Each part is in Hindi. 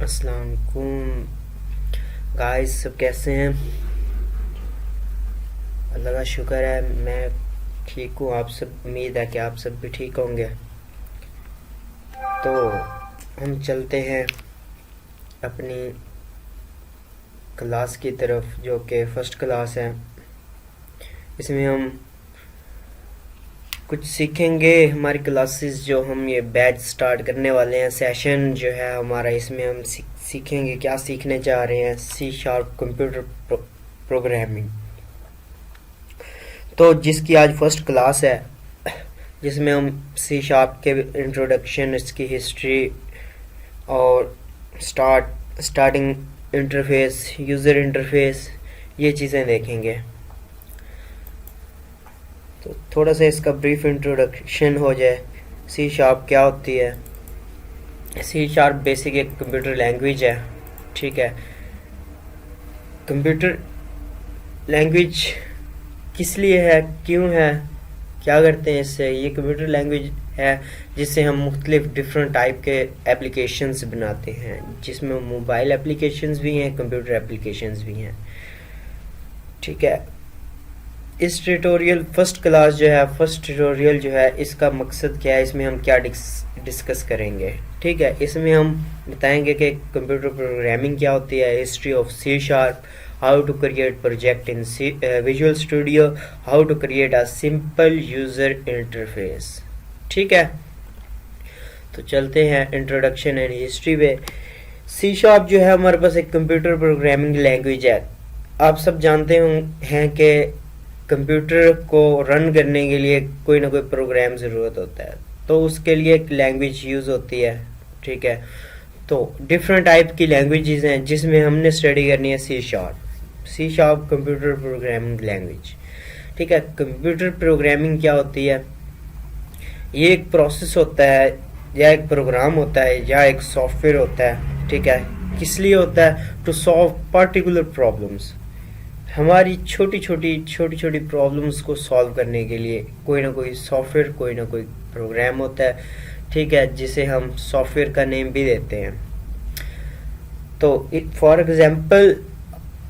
अस्सलाम वालेकुम गाइस, सब कैसे हैं? अल्लाह का शुक्र है, मैं ठीक हूँ। आप सब, उम्मीद है कि आप सब भी ठीक होंगे। तो हम चलते हैं अपनी क्लास की तरफ, जो कि फ़र्स्ट क्लास है। इसमें हम कुछ सीखेंगे। हमारी क्लासेस जो हम ये बैच स्टार्ट करने वाले हैं, सेशन जो है हमारा, इसमें हम सीखेंगे। क्या सीखने जा रहे हैं? C sharp computer programming. तो जिसकी आज फर्स्ट क्लास है, जिसमें हम सी शार्प के इंट्रोडक्शन, इसकी हिस्ट्री और स्टार्टिंग इंटरफेस, यूज़र इंटरफेस, ये चीज़ें देखेंगे। तो थोड़ा सा इसका ब्रीफ इंट्रोडक्शन हो जाए। सी शार्प क्या होती है? सी शार्प बेसिक एक कंप्यूटर लैंग्वेज है। ठीक है, कंप्यूटर लैंग्वेज किस लिए है, क्यों है, क्या करते हैं इससे? ये कंप्यूटर लैंग्वेज है जिससे हम मुख्तलिफ डिफरेंट टाइप के एप्लीकेशंस बनाते हैं, जिसमें मोबाइल एप्लीकेशंस भी हैं, कंप्यूटर एप्लीकेशंस भी हैं। ठीक है, इस ट्यूटोरियल फर्स्ट क्लास जो है, फर्स्ट ट्यूटोरियल जो है, इसका मकसद क्या है, इसमें हम क्या डिस्कस करेंगे। ठीक है, इसमें हम बताएंगे कि कंप्यूटर प्रोग्रामिंग क्या होती है, history of C sharp, how to create project in Visual Studio, how to create a simple user interface. ठीक है, तो चलते हैं इंट्रोडक्शन एंड हिस्ट्री पे। सी शार्प जो है हमारे पास एक कंप्यूटर प्रोग्रामिंग लैंग्वेज है। आप सब जानते हैं कि कंप्यूटर को रन करने के लिए कोई ना कोई प्रोग्राम ज़रूरत होता है, तो उसके लिए एक लैंग्वेज यूज़ होती है। ठीक है, तो डिफरेंट टाइप की लैंग्वेजेस हैं, जिसमें हमने स्टडी करनी है C sharp. C sharp computer programming language. ठीक है, कंप्यूटर प्रोग्रामिंग क्या होती है? ये एक प्रोसेस होता है, या एक प्रोग्राम होता है, या एक सॉफ्टवेयर होता है। ठीक है, किस लिए होता है? To solve particular problems. हमारी छोटी छोटी प्रॉब्लम्स को सॉल्व करने के लिए कोई ना कोई सॉफ्टवेयर, कोई ना कोई प्रोग्राम होता है। ठीक है, जिसे हम सॉफ्टवेयर का नेम भी देते हैं। तो फॉर एग्जांपल,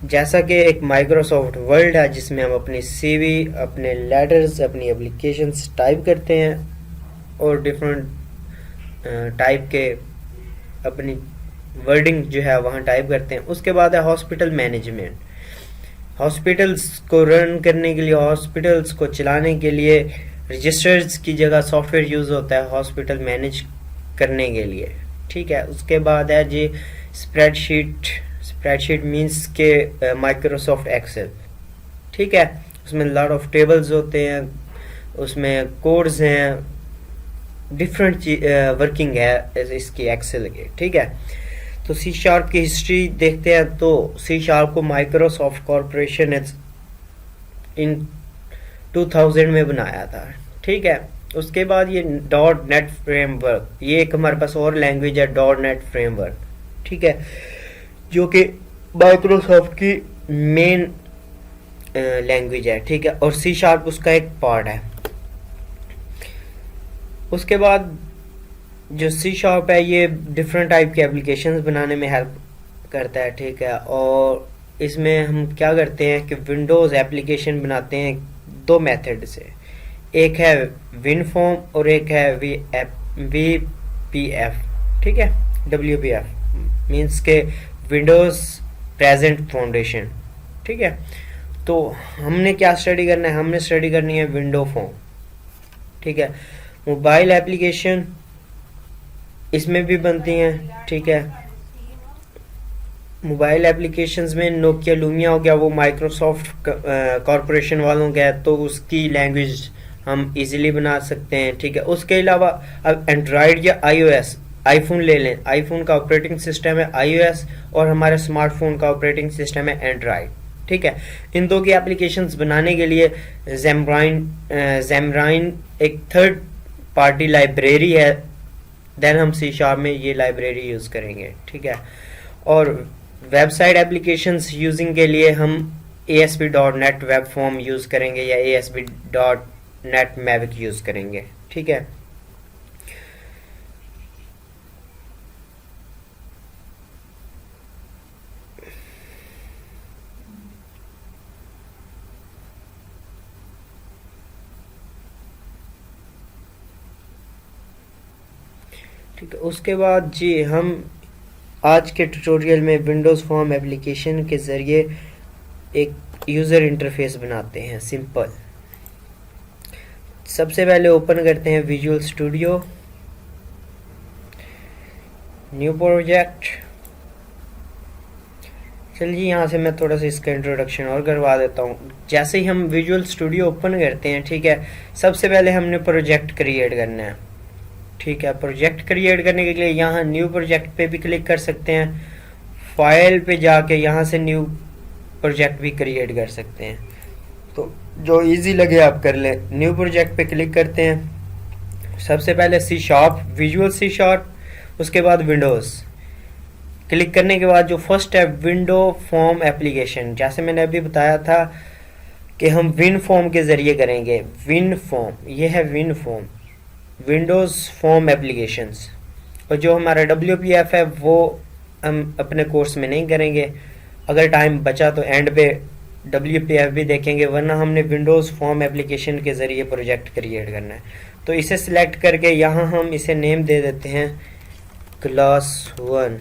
जैसा कि एक माइक्रोसॉफ्ट वर्ड है, जिसमें हम अपनी सीवी, अपने लेटर्स, अपनी एप्लीकेशंस टाइप करते हैं, और डिफरेंट टाइप के अपनी वर्डिंग जो है वहाँ टाइप करते हैं। उसके बाद है हॉस्पिटल मैनेजमेंट। हॉस्पिटल्स को रन करने के लिए, हॉस्पिटल्स को चलाने के लिए रजिस्टर्स की जगह सॉफ्टवेयर यूज़ होता है हॉस्पिटल मैनेज करने के लिए। ठीक है, उसके बाद है जी स्प्रेडशीट। स्प्रेडशीट मीन्स के माइक्रोसॉफ्ट एक्सेल। ठीक है, उसमें लॉट ऑफ टेबल्स होते हैं, उसमें कोड्स हैं, डिफरेंट वर्किंग है इसकी एक्सेल के। ठीक है, तो सी शार्प की हिस्ट्री देखते हैं। तो सी शार्प को माइक्रोसॉफ्ट कॉरपोरेशन ने इन 2000 में बनाया था। ठीक है, उसके बाद ये डॉट नेट फ्रेमवर्क, ये एक हमारे पास और लैंग्वेज है, डॉट नेट फ्रेमवर्क। ठीक है, जो कि माइक्रोसॉफ्ट की मेन लैंग्वेज है। ठीक है, और सी शार्प उसका एक पार्ट है। उसके बाद जो सी शार्प है, ये डिफरेंट टाइप के एप्लीकेशंस बनाने में हेल्प करता है। ठीक है, और इसमें हम क्या करते हैं कि विंडोज़ एप्लीकेशन बनाते हैं दो मेथड से। एक है विनफॉर्म और एक है वी पी एफ। ठीक है, डब्ल्यू पी एफ मीन्स के विंडोज़ प्रेजेंट फाउंडेशन। ठीक है, तो हमने क्या स्टडी करना है? हमने स्टडी करनी है विंडो फॉर्म। ठीक है, मोबाइल एप्लीकेशन इसमें भी बनती हैं। ठीक है, मोबाइल एप्लीकेशंस में नोकिया लूमिया हो गया, वो माइक्रोसॉफ्ट कॉरपोरेशन वालों का है, तो उसकी लैंग्वेज हम इजीली बना सकते हैं। ठीक है, उसके अलावा अब एंड्रॉयड या आईओएस, आईफोन ले लें, आईफोन का ऑपरेटिंग सिस्टम है आईओएस, और हमारे स्मार्टफोन का ऑपरेटिंग सिस्टम है एंड्रॉयड। ठीक है, इन दो की एप्लीकेशंस बनाने के लिए जेमराइन एक थर्ड पार्टी लाइब्रेरी है। देन हम सी शार्प में ये लाइब्रेरी यूज़ करेंगे। ठीक है, और वेबसाइट एप्लीकेशंस यूजिंग के लिए हम ASP.NET वेब फॉर्म यूज़ करेंगे, या ASP.NET मैविक यूज़ करेंगे। ठीक है, ठीक है, उसके बाद जी हम आज के ट्यूटोरियल में विंडोज़ फॉर्म एप्लीकेशन के ज़रिए एक यूज़र इंटरफेस बनाते हैं सिंपल। सबसे पहले ओपन करते हैं विजुअल स्टूडियो, न्यू प्रोजेक्ट। चलिए यहाँ से मैं थोड़ा सा इसका इंट्रोडक्शन और करवा देता हूँ। जैसे ही हम विजुअल स्टूडियो ओपन करते हैं, ठीक है, सबसे पहले हमने प्रोजेक्ट क्रिएट करना है। ठीक है, प्रोजेक्ट क्रिएट करने के लिए यहाँ न्यू प्रोजेक्ट पे भी क्लिक कर सकते हैं, फाइल पे जाके यहाँ से न्यू प्रोजेक्ट भी क्रिएट कर सकते हैं। तो जो इजी लगे आप कर लें। न्यू प्रोजेक्ट पे क्लिक करते हैं, सबसे पहले C sharp, Visual C sharp, उसके बाद विंडोज़। क्लिक करने के बाद जो फर्स्ट है विंडो फॉर्म एप्लीकेशन, जैसे मैंने अभी बताया था कि हम विन फॉर्म के ज़रिए करेंगे। विन फॉर्म, ये है win form, Windows form applications. और जो हमारा WPF है वो हम अपने कोर्स में नहीं करेंगे, अगर टाइम बचा तो एंड पे WPF भी देखेंगे, वरना हमने विंडोज़ फॉर्म एप्लीकेशन के ज़रिए प्रोजेक्ट क्रिएट करना है। तो इसे सिलेक्ट करके यहाँ हम इसे नेम दे देते हैं क्लास 1।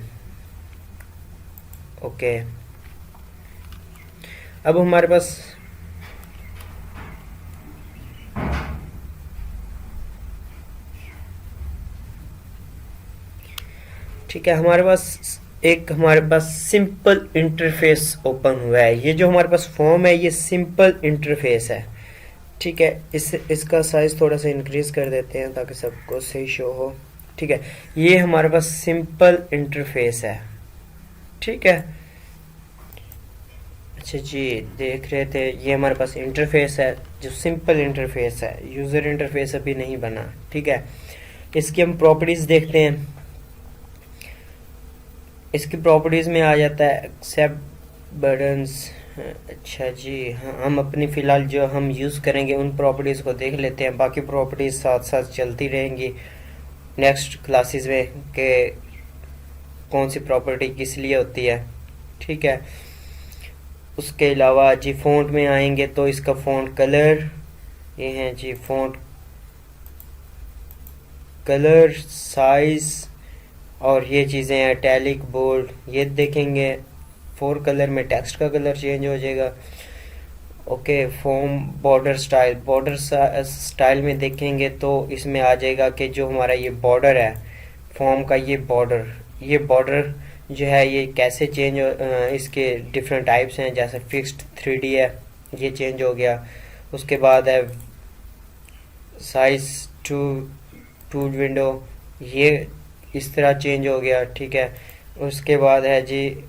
ओके, अब हमारे पास ठीक है, हमारे पास सिंपल इंटरफेस ओपन हुआ है। ये जो हमारे पास फॉर्म है ये सिंपल इंटरफेस है। ठीक है, इसका साइज थोड़ा सा इंक्रीज कर देते हैं ताकि सबको सही शो हो। ठीक है, ये हमारे पास सिंपल इंटरफेस है। ठीक है, अच्छा जी, देख रहे थे ये हमारे पास इंटरफेस है जो सिंपल इंटरफेस है, यूज़र इंटरफेस अभी नहीं बना। ठीक है, इसकी हम प्रॉपर्टीज़ देखते हैं। इसकी प्रॉपर्टीज़ में आ जाता है एक्सेप्ट बटन्स। अच्छा जी, हाँ, हम अपनी फ़िलहाल जो हम यूज़ करेंगे उन प्रॉपर्टीज़ को देख लेते हैं, बाकी प्रॉपर्टीज़ साथ साथ चलती रहेंगी नेक्स्ट क्लासेस में कि कौन सी प्रॉपर्टी किस लिए होती है। ठीक है, उसके अलावा जी फ़ॉन्ट में आएंगे तो इसका फ़ॉन्ट कलर, ये हैं जी फ़ॉन्ट कलर, साइज़, और ये चीज़ें हैं टैलिक, बोल्ड, ये देखेंगे। 4 कलर में टेक्स्ट का कलर चेंज हो जाएगा। Okay, form border style, border style में देखेंगे तो इसमें आ जाएगा कि जो हमारा ये बॉर्डर है फॉर्म का, ये बॉर्डर जो है ये कैसे चेंज इसके डिफरेंट टाइप्स हैं, जैसे फिक्स्ड 3D है, ये चेंज हो गया। उसके बाद है साइज टू विंडो, ये इस तरह चेंज हो गया। ठीक है, उसके बाद है जी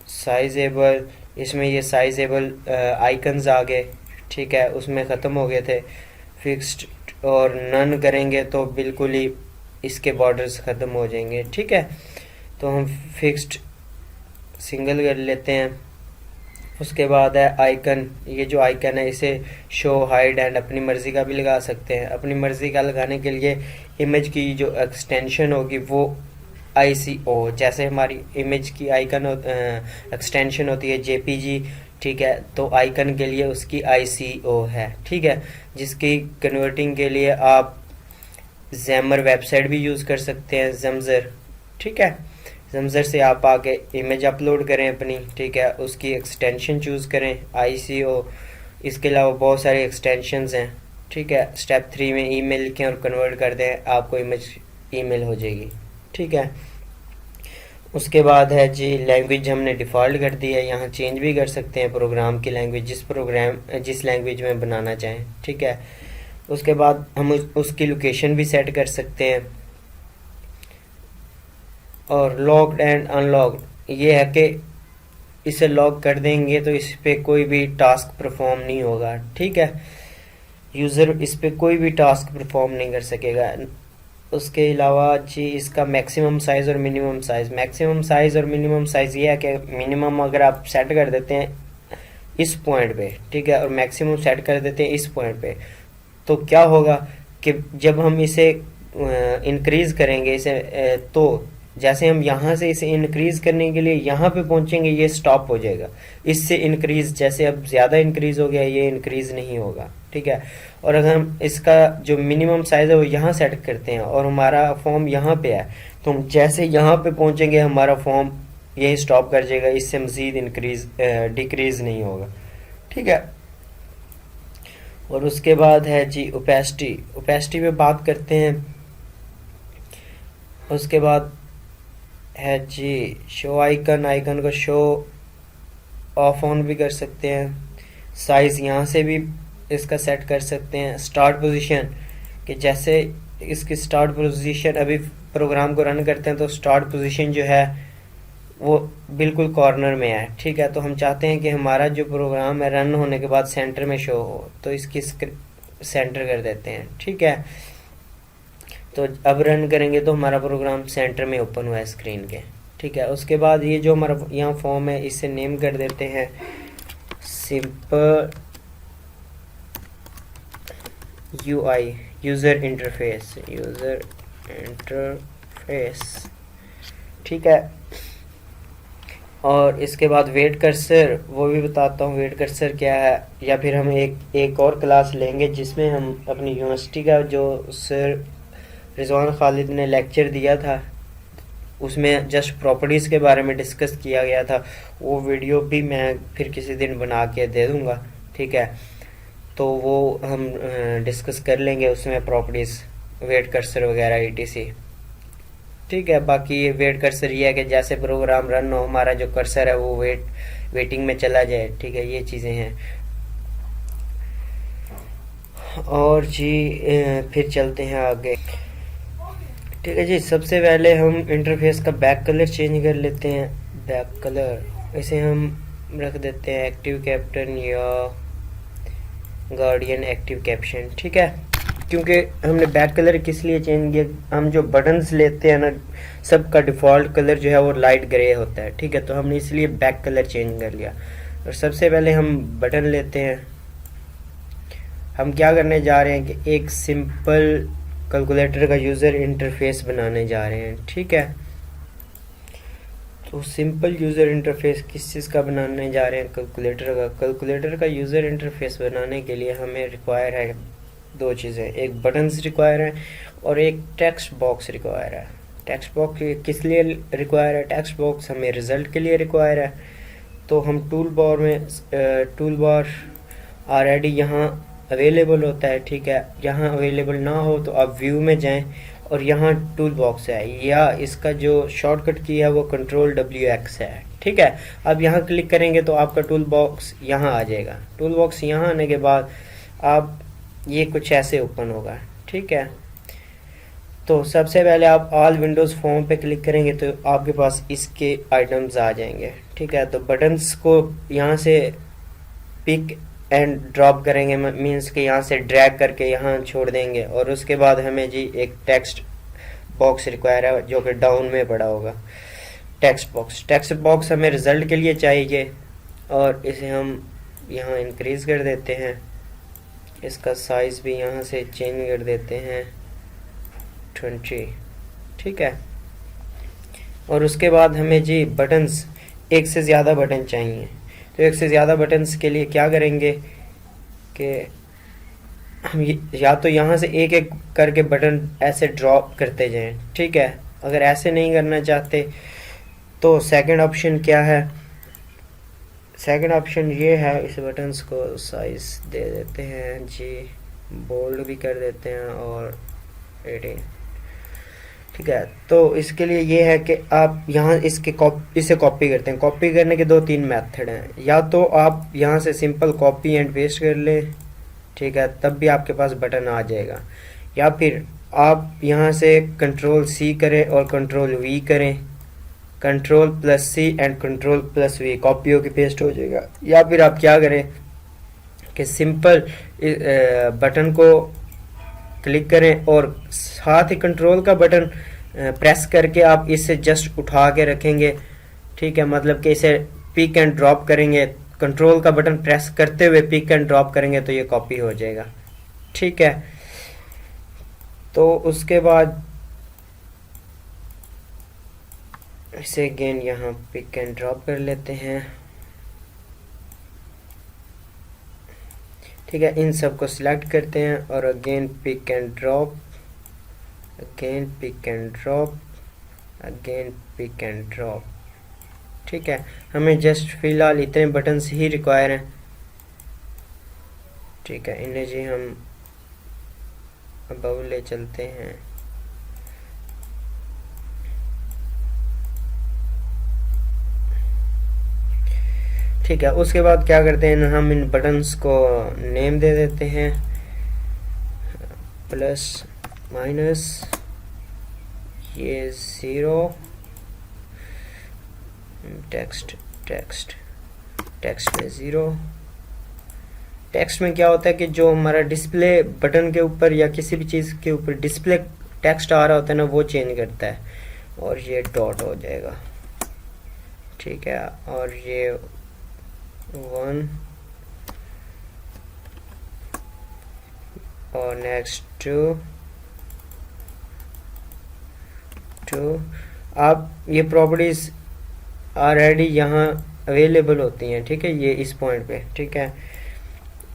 साइजेबल, इसमें ये साइजेबल आइकन्स आ गए। ठीक है, उसमें ख़त्म हो गए थे। फिक्स्ड और नन करेंगे तो बिल्कुल ही इसके बॉर्डर्स ख़त्म हो जाएंगे। ठीक है, तो हम फिक्स्ड सिंगल कर लेते हैं। उसके बाद है आइकन, ये जो आइकन है इसे शो, हाइड एंड अपनी मर्ज़ी का भी लगा सकते हैं। अपनी मर्ज़ी का लगाने के लिए इमेज की जो एक्सटेंशन होगी वो ICO, जैसे हमारी इमेज की आइकन एक्सटेंशन होती है JPG। ठीक है, तो आइकन के लिए उसकी ICO है। ठीक है, जिसकी कन्वर्टिंग के लिए आप ज़ैमर वेबसाइट भी यूज़ कर सकते हैं, ज़मज़र। ठीक है, ज़मज़र से आप आके इमेज अपलोड करें अपनी। ठीक है, उसकी एक्सटेंशन चूज़ करें ICO। इसके अलावा बहुत सारे एक्सटेंशंस हैं। ठीक है, स्टेप 3 में ईमेल लिखें और कन्वर्ट कर दें, आपको इमेज ईमेल हो जाएगी। ठीक है, उसके बाद है जी लैंग्वेज, हमने डिफ़ॉल्ट कर दी है, यहाँ चेंज भी कर सकते हैं प्रोग्राम की लैंग्वेज, जिस लैंग्वेज में बनाना चाहें। ठीक है, उसके बाद हम उसकी लोकेशन भी सेट कर सकते हैं। और लॉक्ड एंड अनलॉक्ड, ये है कि इसे लॉक कर देंगे तो इस पर कोई भी टास्क परफॉर्म नहीं होगा। ठीक है, यूज़र इस पर कोई भी टास्क परफॉर्म नहीं कर सकेगा। उसके अलावा जी इसका मैक्सिमम साइज़ और मिनिमम साइज़, ये है कि मिनिमम अगर आप सेट कर देते हैं इस पॉइंट पे, ठीक है, और मैक्सिमम सेट कर देते हैं इस पॉइंट पे, तो क्या होगा कि जब हम इसे इंक्रीज़ करेंगे इसे तो जैसे हम यहाँ से इसे इंक्रीज करने के लिए यहाँ पे पहुंचेंगे, ये स्टॉप हो जाएगा। इससे इंक्रीज, जैसे अब ज़्यादा इंक्रीज हो गया, ये इंक्रीज नहीं होगा, ठीक है। और अगर हम इसका जो मिनिमम साइज़ है वो यहाँ सेट करते हैं और हमारा फॉर्म यहाँ पे है, तो हम जैसे यहाँ पे पहुंचेंगे हमारा फॉर्म यही स्टॉप कर जाएगा, इससे मज़ीद इंक्रीज डिक्रीज नहीं होगा, ठीक है। और उसके बाद है जी ओपेसिटी। ओपेसिटी पे बात करते हैं। उसके बाद है जी शो आइकन। आइकन को शो ऑफ ऑन भी कर सकते हैं। साइज़ यहाँ से भी इसका सेट कर सकते हैं। स्टार्ट पोजीशन, कि जैसे इसकी स्टार्ट पोजीशन, अभी प्रोग्राम को रन करते हैं तो स्टार्ट पोजीशन जो है वो बिल्कुल कॉर्नर में है, ठीक है। तो हम चाहते हैं कि हमारा जो प्रोग्राम है रन होने के बाद सेंटर में शो हो, तो इसकी सेंटर कर देते हैं, ठीक है। तो अब रन करेंगे तो हमारा प्रोग्राम सेंटर में ओपन हुआ है स्क्रीन के, ठीक है। उसके बाद ये जो हमारा यहाँ फॉर्म है इसे नेम कर देते हैं सिंपल यूआई, यूज़र इंटरफेस, ठीक है। और इसके बाद वेट कर्सर, वो भी बताता हूँ वेट कर्सर क्या है। या फिर हम एक और क्लास लेंगे जिसमें हम अपनी यूनिवर्सिटी का जो सर रिजवान खालिद ने लेक्चर दिया था उसमें जस्ट प्रॉपर्टीज़ के बारे में डिस्कस किया गया था, वो वीडियो भी मैं फिर किसी दिन बना के दे दूँगा, ठीक है। तो वो हम डिस्कस कर लेंगे उसमें प्रॉपर्टीज़, वेट कर्सर वगैरह etc, ठीक है। बाकी ये वेट कर्सर ये है कि जैसे प्रोग्राम रन हो हमारा जो कर्सर है वो वेटिंग में चला जाए, ठीक है। ये चीज़ें हैं। और जी फिर चलते हैं आगे, ठीक है जी। सबसे पहले हम इंटरफेस का बैक कलर चेंज कर लेते हैं। बैक कलर इसे हम रख देते हैं एक्टिव कैप्टन या गार्डियन एक्टिव कैप्शन, ठीक है। क्योंकि हमने बैक कलर किस लिए चेंज किया, हम जो बटन्स लेते हैं ना सबका डिफ़ॉल्ट कलर जो है वो लाइट ग्रे होता है, ठीक है। तो हमने इसलिए बैक कलर चेंज कर लिया। और सबसे पहले हम बटन लेते हैं। हम क्या करने जा रहे हैं कि एक सिंपल कैलकुलेटर का यूज़र इंटरफेस बनाने जा रहे हैं, ठीक है। तो सिंपल यूज़र इंटरफेस किस चीज़ का बनाने जा रहे हैं, कैलकुलेटर का यूज़र इंटरफेस बनाने के लिए हमें रिक्वायर है दो चीज़ें, एक बटन्स रिक्वायर है और एक टेक्स्ट बॉक्स रिक्वायर है। टेक्स्ट बॉक्स किस लिए रिक्वायर है, टेक्स्ट बॉक्स हमें रिज़ल्ट के लिए रिक्वायर है। तो हम टूल बार ऑलरेडी यहाँ अवेलेबल होता है, ठीक है। यहाँ अवेलेबल ना हो तो आप व्यू में जाएं और यहाँ टूल बॉक्स है, या इसका जो शॉर्टकट की है वो Ctrl+WX है, ठीक है। अब यहाँ क्लिक करेंगे तो आपका टूल बॉक्स यहाँ आ जाएगा। टूल बॉक्स यहाँ आने के बाद आप ये कुछ ऐसे ओपन होगा, ठीक है। तो सबसे पहले आप ऑल विंडोज़ फॉर्म पे क्लिक करेंगे तो आपके पास इसके आइटम्स आ जाएंगे, ठीक है। तो बटन्स को यहाँ से पिक एंड ड्रॉप करेंगे, मीन्स कि यहाँ से ड्रैग करके यहाँ छोड़ देंगे। और उसके बाद हमें जी एक टेक्स्ट बॉक्स रिक्वायर है जो कि डाउन में पड़ा होगा। टेक्स्ट बॉक्स हमें रिज़ल्ट के लिए चाहिए और इसे हम यहाँ इंक्रीज़ कर देते हैं। इसका साइज़ भी यहाँ से चेंज कर देते हैं 20, ठीक है। और उसके बाद हमें जी बटन्स, एक से ज़्यादा बटन चाहिए। तो एक से ज़्यादा बटन्स के लिए क्या करेंगे कि हम या तो यहाँ से एक एक करके बटन ऐसे ड्रॉप करते जाएं, ठीक है। अगर ऐसे नहीं करना चाहते तो सेकंड ऑप्शन क्या है, सेकंड ऑप्शन ये है, इस बटन्स को साइज दे देते हैं जी, बोल्ड भी कर देते हैं और 18, ठीक है। तो इसके लिए ये है कि आप यहाँ इसे कॉपी करते हैं। कॉपी करने के 2-3 मेथड हैं। या तो आप यहाँ से सिंपल कॉपी एंड पेस्ट कर लें, ठीक है, तब भी आपके पास बटन आ जाएगा। या फिर आप यहाँ से Ctrl+C करें और Ctrl+V करें, Ctrl+C एंड Ctrl+V, कॉपी होकर पेस्ट हो जाएगा। या फिर आप क्या करें कि सिंपल बटन को क्लिक करें और साथ ही कंट्रोल का बटन प्रेस करके आप इसे जस्ट उठा के रखेंगे, ठीक है। मतलब कि इसे पिक एंड ड्रॉप करेंगे, कंट्रोल का बटन प्रेस करते हुए पिक एंड ड्रॉप करेंगे तो ये कॉपी हो जाएगा, ठीक है। तो उसके बाद इसे अगेन यहाँ पिक एंड ड्रॉप कर लेते हैं। ठीक है, इन सब को सिलेक्ट करते हैं और again pick and drop, again pick and drop, again pick and drop. ठीक है, हमें जस्ट फिलहाल इतने बटन्स ही रिक्वायर हैं। ठीक है, इन्हें जी हम अबव ले चलते हैं। ठीक है, उसके बाद क्या करते हैं, हम इन बटन्स को नेम दे देते हैं, प्लस माइनस, ये 0, टेक्स्ट टेक्स्ट टेक्स्ट में 0। टेक्स्ट में क्या होता है कि जो हमारा डिस्प्ले बटन के ऊपर या किसी भी चीज़ के ऊपर डिस्प्ले टेक्स्ट आ रहा होता है ना, वो चेंज करता है, और ये डॉट हो जाएगा। ठीक है, और ये 1 और नेक्स्ट 2। आप ये प्रॉपर्टीज ऑलरेडी यहाँ अवेलेबल होती हैं। ठीक है, ये इस पॉइंट पे। ठीक है,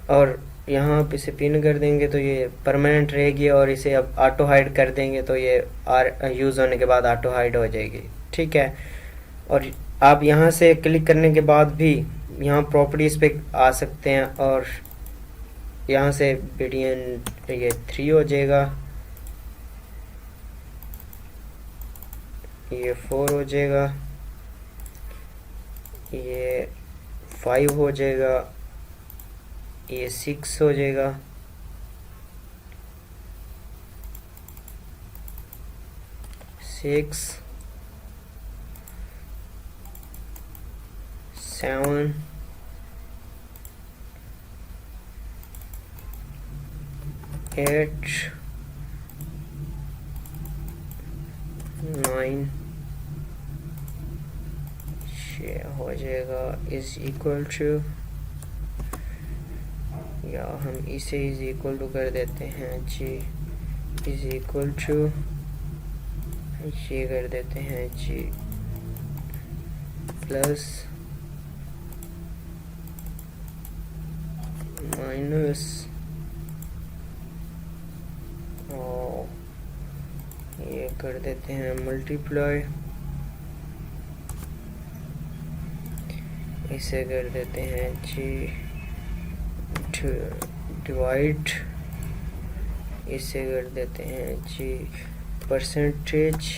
और यहाँ आप इसे पिन कर देंगे तो ये परमानेंट रहेगी, और इसे अब ऑटो हाइड कर देंगे तो ये यूज़ होने के बाद ऑटो हाइड हो जाएगी। ठीक है, और आप यहाँ से क्लिक करने के बाद भी यहाँ प्रॉपर्टीज़ पे आ सकते हैं, और यहाँ से BTN ये 3 हो जाएगा, ये 4 हो जाएगा, ये 5 हो जाएगा, ये 6 हो जाएगा, सिक्स 7 8 9 हो जाएगा, इज इक्वल टू, या हम इसे इज इक्वल टू कर देते हैं जी, इज इक्वल टू ये कर देते हैं जी, प्लस माइनस, और ये कर देते हैं मल्टीप्लाई, इसे कर देते हैं जी डिवाइड, इसे कर देते हैं जी परसेंटेज,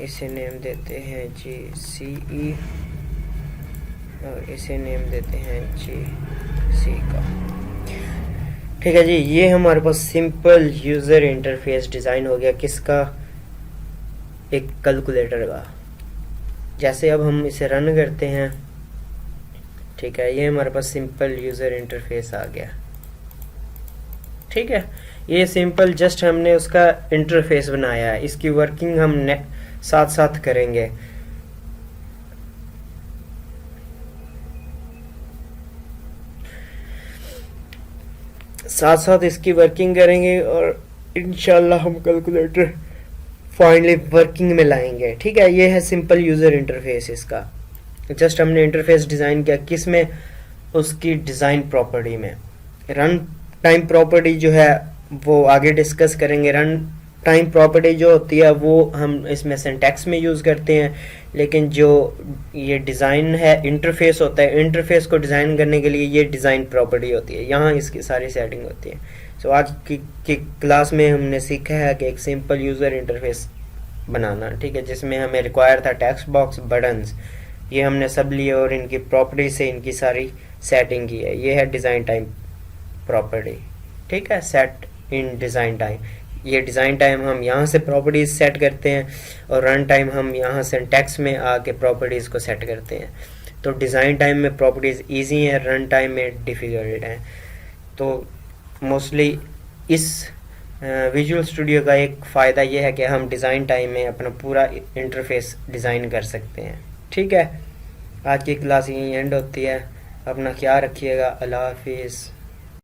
इसे नेम देते हैं जी CE, और इसे नेम देते हैं जी C का। ठीक है जी, ये हमारे पास सिंपल यूज़र इंटरफेस डिज़ाइन हो गया, किसका, एक कैलकुलेटर का। जैसे अब हम इसे रन करते हैं, ठीक है, ये हमारे पास सिंपल यूज़र इंटरफेस आ गया। ठीक है, ये सिंपल जस्ट हमने उसका इंटरफेस बनाया है, इसकी वर्किंग हम साथ साथ करेंगे। साथ साथ इसकी वर्किंग करेंगे और इंशाल्लाह हम कैलकुलेटर फाइनली वर्किंग में लाएंगे। ठीक है, ये है सिंपल यूज़र इंटरफेस इसका। जस्ट हमने इंटरफेस डिज़ाइन किया, किस में, उसकी डिज़ाइन प्रॉपर्टी में। रन टाइम प्रॉपर्टी जो है वो आगे डिस्कस करेंगे। रन टाइम प्रॉपर्टी जो होती है वो हम इसमें सिंटैक्स में यूज़ करते हैं, लेकिन जो ये डिज़ाइन है इंटरफेस होता है, इंटरफेस को डिज़ाइन करने के लिए ये डिज़ाइन प्रॉपर्टी होती है, यहाँ इसकी सारी सेटिंग होती है। सो आज की क्लास में हमने सीखा है कि एक सिंपल यूज़र इंटरफेस बनाना। ठीक है, जिसमें हमें रिक्वायर था टेक्स्ट बॉक्स, बटन्स, ये हमने सब लिए और इनकी प्रॉपर्टी से इनकी सारी सेटिंग की है। ये है डिज़ाइन टाइम प्रॉपर्टी। ठीक है, सेट इन डिज़ाइन टाइम, ये डिज़ाइन टाइम हम यहाँ से प्रॉपर्टीज़ सेट करते हैं, और रन टाइम हम यहाँ सिंटैक्स में आके प्रॉपर्टीज़ को सेट करते हैं। तो डिज़ाइन टाइम में प्रॉपर्टीज़ इजी हैं, रन टाइम में डिफ़िकल्ट हैं। तो मोस्टली इस विजुअल स्टूडियो का एक फ़ायदा यह है कि हम डिज़ाइन टाइम में अपना पूरा इंटरफेस डिज़ाइन कर सकते हैं। ठीक है, आज की क्लास यहीं एंड होती है। अपना ख्याल रखिएगा। अल्लाह हाफिज़।